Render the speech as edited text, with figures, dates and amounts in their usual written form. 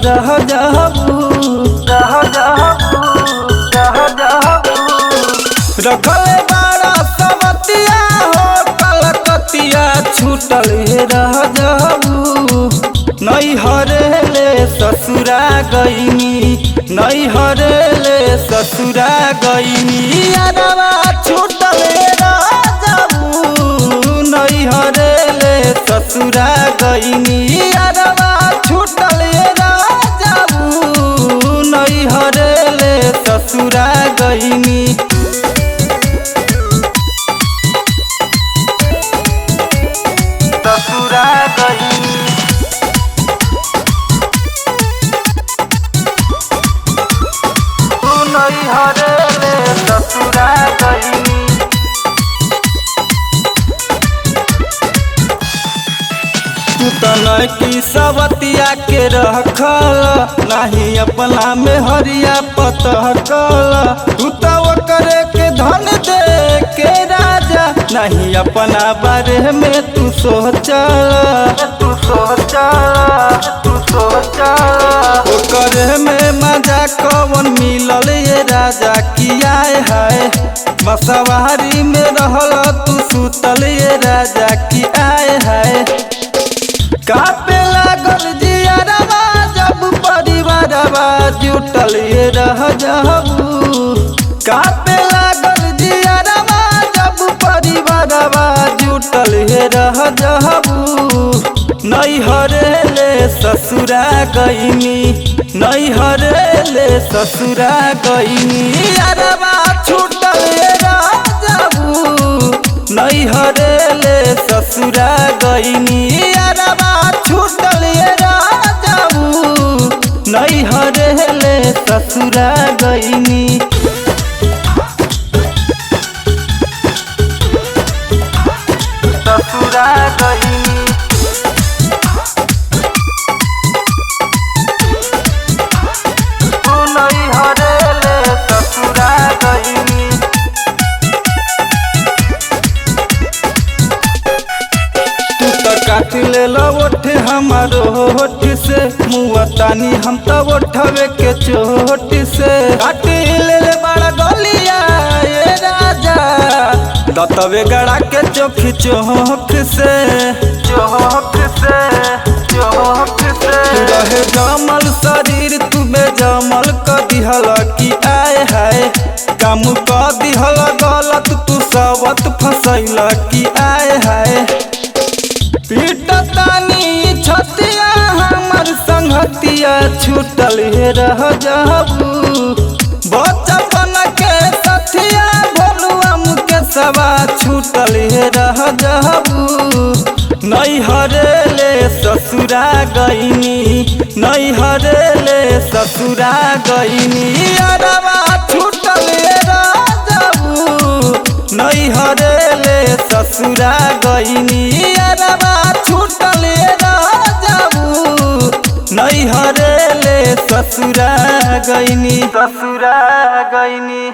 रह जाबू रखले बाड़ा सबतिया हो कलकतिया छूटल रह जाबू नहीं हरेले ससुरा गईनी नहीं हरेले ससुरा गईनी अरवा छूटल रह जाबू नहीं हरेले ससुरा गईनी अरवा छूटल रह जाबू नहीं हरेले ससुरा गईनी ससुरा गईनी तू नहीं हरेले ससुरा गईनी तू तो की सवतिया के रखल नहीं अपना में हरिया पतहकल तू तो करे के धन दे के राजा नहीं अपना बारे में तू सोचल करे में मजा कौन मिलल ये राजा किया है बसवारी में रहल तू सुतल ये राजा की आए है कापे लागल जियरवा जब परिवारवा जुटल ये रह जाबू कापे लागल जियरवा जब परिवारवा जुटल ये रह जाबू नहीं हरेले ससुरा गईनी नहीं हरेले ससुरा गईनी अरवा छूटल रह जाबू नहीं हरेले ससुरा गईनी अरवा छूटल रह जाबू नहीं हरेले ससुरा गईनी ससुरा गईनी तू नहीं हरेले ससुरा गईनी काट ले ओठ हमारो होठ से मुआ तानी हम तो ओठवे के चोट से काट ले बड़ा गलिया ये राजा दतवे गड़ा के चोख से रहे जमल शरीर तुम्हें जमल क दिहल की आए है काम क दिहल गलत तू सबत फसैल की आए है पीटतानी छतिया हमर संगतिया छूटल रह जाबू बचपन के सथिया भोलुआ के सवा छूटल रह जाबू नहीं हरेले ससुरा गईनी नहीं हरेले ससुरा गईनी अरवा छूटल रह जाबू नहीं हरेले ससुरा गईनी अरवा छूटल रह जाबू नहीं हरेले ससुरा गईनी